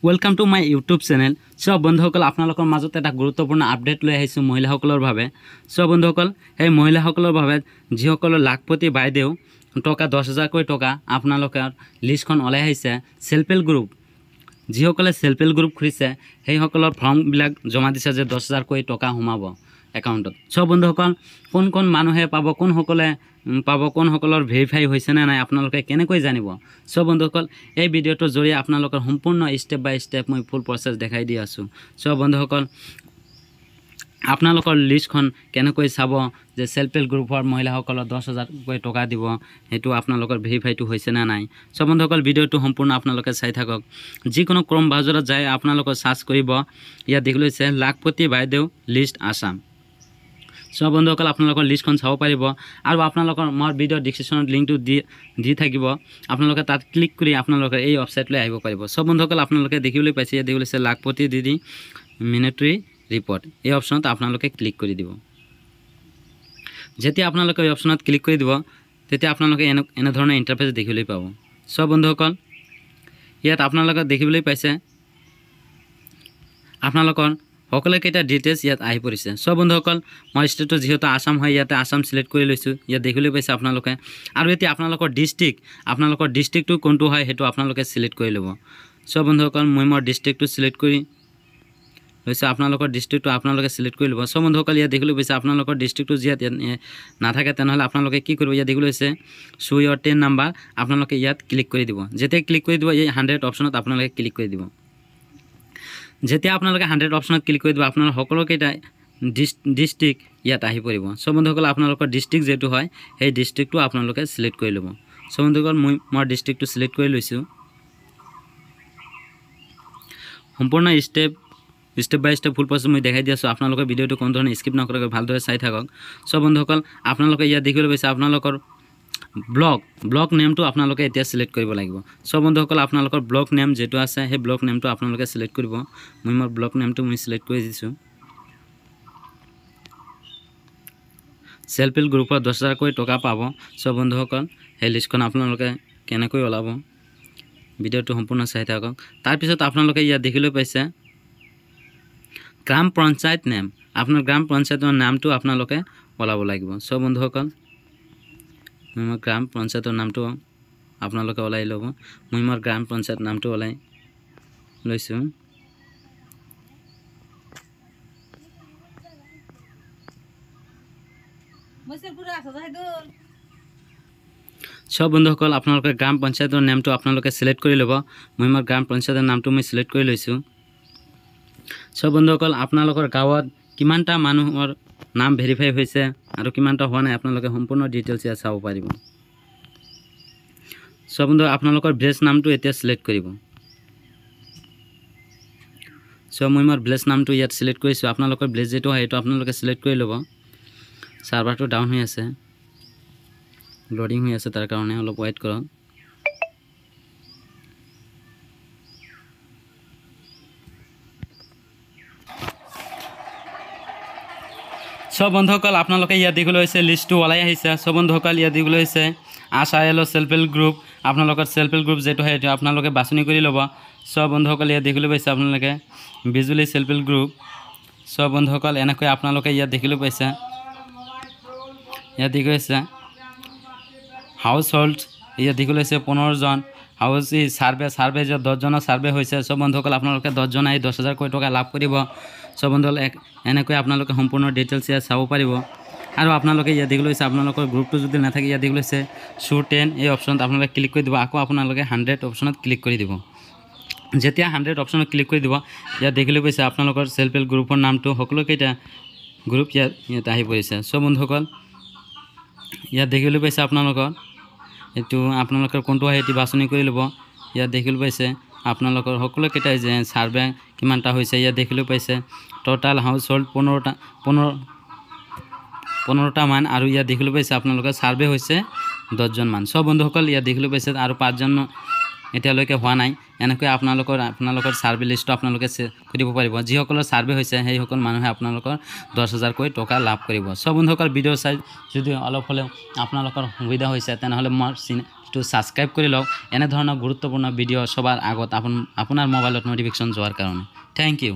Welcome to my YouTube channel. सब बंधुসকল আপোনালোকৰ মাজত এটা গুৰুত্বপূৰ্ণ আপডেট লৈ আহিছোঁ মহিলাসকলৰ বাবে। सब বন্ধুসকল এই মহিলাসকলৰ বাবে যিসকলৰ লাখপতি বাইদেউ টকা 10,000 কৈ টকা আপোনালোকৰ লিষ্টখন ওলাই আহিছে। সেলফ হেল্প গ্ৰুপ যিসকলে সেলফ হেল্প গ্ৰুপ খুলিছে সেইসকলৰ ফৰ্মবিলাক জমা দিছে যে 10,000 কৈ টকা সোমাব একাউণ্টত। सब বন্ধুসকল কোন কোন মানুহে পাব, কোনসকলে পাব, কোনসকলৰ ভেৰিফাই হৈছে নে নাই আপোনালোকে কেনেকৈ জানিব। सब বন্ধুসকল এই ভিডিঅ'টোৰ জৰিয়তে আপোনালোকৰ সম্পূৰ্ণ ষ্টেপ বাই ষ্টেপ মই ফুল প্ৰচেছ দেখাই দি আছোঁ। सब বন্ধুসকল আপোনালোকৰ লিষ্টখন কেনেকৈ চাব যে সেলফ হেল্প গ্ৰুপৰ মহিলাসকলৰ 10,000 কৈ টকা দিব, সেইটো আপোনালোকৰ ভেৰিফাইটো হৈছে নে নাই। सब বন্ধুসকল ভিডিঅ'টো সম্পূৰ্ণ আপোনালোকে চাই থাকক। যিকোনো ক্ৰম ব্ৰাউজাৰত যায় আপোনালোকে সাৰ্চ কৰিব, ইয়াত দেখি লৈছে লাখপতি বাইদেউ লিষ্ট আসাম। सब বন্ধুসকল আপোনালোকৰ লিষ্টখন চাব পাৰিব আৰু আপোনালোকৰ মোৰ ভিডিঅ' ডিসক্ৰিপশ্যনত লিংকটো দি থাকিব, আপোনালোকে তাত ক্লিক কৰি আপোনালোকে এই ৱেবছাইটলৈ আহিব পাৰিব। सब বন্ধুসকল আপোনালোকে দেখিবলৈ পাইছে, ইয়াত দেখিবলৈ লাখপতি দিদি মিনিটৰী ৰিপৰ্ট, এই অপশ্যনত আপোনালোকে ক্লিক কৰি দিব। যেতিয়া আপোনালোকে এই অপশ্যনত ক্লিক কৰি দিব তেতিয়া আপোনালোকে এনেধৰণৰ ইণ্টাৰফেচ দেখিবলৈ পাব। सब বন্ধুসকল ইয়াত আপোনালোকে দেখিবলৈ পাইছে আপোনালোকৰ সকলোকেইটা ডিটেইলছ ইয়াত আহি পৰিছে। सब বন্ধুসকল মোৰ ষ্টেটটো যিহেতু আসাম হয়, ইয়াতে আসাম সিলেক্ট কৰি লৈছোঁ। ইয়াত দেখিবলৈ পাইছে আপোনালোকে আৰু এতিয়া আপোনালোকৰ ডিষ্ট্ৰিক্টটো কোনটো হয় সেইটো আপোনালোকে সিলেক্ট কৰি ল'ব। सब বন্ধুসকল মই মোৰ ডিষ্ট্ৰিক্টটো সিলেক্ট কৰি লৈছোঁ, আপোনালোকৰ ডিষ্ট্ৰিক্টটো আপোনালোকে সিলেক্ট কৰি ল'ব। सब বন্ধুসকল ইয়াত দেখিবলৈ পাইছে আপোনালোকৰ ডিষ্ট্ৰিক্টটো ইয়াত নাথাকে তেনেহ'লে আপোনালোকে কি কৰিব, ইয়াত দেখিবলৈ পাইছে শ্ব' ইয়ৰ 10 নাম্বাৰ, আপোনালোকে ইয়াত ক্লিক কৰি দিব। যেতিয়া ক্লিক কৰি দিব এই 100 অপশ্যনত আপোনালোকে ক্লিক কৰি দিব। যেতিয়া আপোনালোকে 100 অপশ্যনত ক্লিক কৰি দিব আপোনালোকৰ সকলোকেইটা ডিষ্ট্ৰিক্ট ইয়াত আহি পৰিব। सब বন্ধুসকল আপোনালোকৰ ডিষ্ট্ৰিক্ট যেটো হয় সেই ডিষ্ট্ৰিক্টটো আপোনালোকে সিলেক্ট কৰি ল'ব। सब বন্ধুসকল মই ডিষ্ট্ৰিক্টটো সিলেক্ট কৰি লৈছোঁ। সম্পূৰ্ণ ষ্টেপ বাই ষ্টেপ ফুল প্ৰচেছ মই দেখাই দি আছোঁ, আপোনালোকে ভিডিঅ'টো কোনো ধৰণে স্কিপ নকৰাকৈ ভালদৰে চাই থাকক। सब বন্ধুসকল আপোনালোকে ইয়াত দেখিবলৈ পাইছে আপোনালোকৰ ব্লক নেমটো আপোনালোকে এতিয়া সিলেক্ট কৰিব লাগিব। सब বন্ধুসকল আপোনালোকৰ ব্লক নেম যেটো আছে সেই ব্লক নেমটো আপোনালোকে সিলেক্ট কৰিব। মই মোৰ ব্লক নেমটো সিলেক্ট কৰি দিছোঁ। সেলফ হেল্প গ্ৰুপৰ 10,000 কৈ টকা পাব। सब বন্ধুসকল সেই লিষ্টখন আপোনালোকে কেনেকৈ ওলাব ভিডিঅ'টো সম্পূৰ্ণ চাই থাকক। তাৰপিছত আপোনালোকে ইয়াত দেখিবলৈ পাইছে গ্ৰাম পঞ্চায়ত নেম, আপোনাৰ গ্ৰাম পঞ্চায়তৰ নামটো আপোনালোকে ওলাব লাগিব। सब বন্ধুসকল মই গ্ৰাম পঞ্চায়তৰ নামটো আপোনালোকে ওলাই ল'ব। মই মোৰ গ্ৰাম পঞ্চায়ত নামটো ওলাই লৈছোঁ। सब বন্ধুসকল আপোনালোকে গ্ৰাম পঞ্চায়তৰ নামটো আপোনালোকে সিলেক্ট কৰি ল'ব। মই মোৰ গ্ৰাম পঞ্চায়তৰ নামটো সিলেক্ট কৰি লৈছোঁ। सब বন্ধুসকল আপোনালোকৰ গাঁৱত কিমানটা মানুহৰ নাম ভেৰিফাই হৈছে আৰু কিমানটা হোৱা নাই আপোনালোকে সম্পূৰ্ণ ডিটেইলছ ইয়াত চাব পাৰিব। सब বন্ধু আপোনালোকৰ ভিলেজ নামটো এতিয়া সিলেক্ট কৰিব। মই মোৰ ভিলেজ নামটো ইয়াত সিলেক্ট কৰিছোঁ, আপোনালোকৰ ভিলেজ যেটো হয় সেইটো আপোনালোকে সিলেক্ট কৰি ল'ব। সাৰ্ভাৰটো ডাউন হৈ আছে, লোডিং হৈ আছে, তাৰ কাৰণে অলপ ৱেইট কৰক। सब বন্ধুসকল আপোনালোকে ইয়াত দেখিবলৈ হৈছে লিষ্টটো ওলাই আহিছে। सब বন্ধুসকল ইয়াত দেখিবলৈ হৈছে আসাইএল সেলফ হেল্প গ্ৰুপ, আপোনালোকৰ সেলফ হেল্প গ্ৰুপ যেটো হয় সেইটো আপোনালোকে বাছনি কৰি ল'ব। सब বন্ধুসকল ইয়াত দেখিবলৈ পাইছে আপোনালোকে বিজুলী সেলফ হেল্প গ্ৰুপ। सब বন্ধুসকল এনেকৈ আপোনালোকে ইয়াত দেখিবলৈ পাইছে, ইয়াত দেখিবলৈ পাইছে হাউচ হোল্ড, ইয়াত দেখিবলৈ পাইছে 15 জন হাউচ সাৰ্ভে যে 10 জনৰ সাৰ্ভে হৈছে। सब বন্ধুসকল আপোনালোকে 10 জন আহি 10,000 কৈ টকা লাভ কৰিব। सब বন্ধুসকল এনেকৈ আপোনালোকে সম্পূৰ্ণ ডিটেইলছ ইয়াত চাব পাৰিব। আৰু আপোনালোকে ইয়াত দেখিবলৈ পাইছে আপোনালোকৰ গ্ৰুপটো যদি নাথাকে ইয়াত দেখিবলৈ পাইছে শ্ব' 10 এই অপশ্যনত আপোনালোকে ক্লিক কৰি দিব। আকৌ আপোনালোকে 100 অপশ্যনত ক্লিক কৰি দিব। যেতিয়া 100 অপশ্যনত ক্লিক কৰি দিব ইয়াত দেখিবলৈ পাইছে আপোনালোকৰ সেলফ হেল্প গ্ৰুপৰ নামটো সকলোকেইটা গ্ৰুপ ইয়াত আহি পৰিছে। सब বন্ধুসকল ইয়াত দেখিবলৈ পাইছে আপোনালোকৰ এইটো আপোনালোকৰ কোনটো হয় সেইটো বাছনি কৰি ল'ব। ইয়াত দেখিবলৈ পাইছে আপোনালোকৰ সকলোকেইটাই যে সাৰ্ভে কিমানটা হৈছে ইয়াত দেখিবলৈ পাইছে টোটাল হাউচ হোল্ড 15টা মান, আৰু ইয়াত দেখিবলৈ পাইছে আপোনালোকৰ সাৰ্ভে হৈছে 10 জন মান। सब বন্ধুসকল ইয়াত দেখিবলৈ পাইছে আৰু এতিয়ালৈকে হোৱা নাই এনেকৈ আপোনালোকৰ ছাৰ্ভে লিষ্টটো আপোনালোকে কৰিব পাৰিব যিসকলৰ ছাৰ্ভে হৈছে সেইসকল মানুহে আপোনালোকৰ 10,000কৈ টকা লাভ কৰিব সব বন্ধুসকল ভিডিঅ' চাই যদি অলপ হ'লেও আপোনালোকৰ সুবিধা হৈছে তেনেহ'লে মোৰ চেনেলটো ছাবস্ক্ৰাইব কৰি লওক এনে ধৰণৰ গুৰুত্বপূৰ্ণ ভিডিঅ' সবাৰ আগত আপোনাৰ মোবাইলত নটিফিকেশ্যন যোৱাৰ কাৰণে থ্যাংক ইউ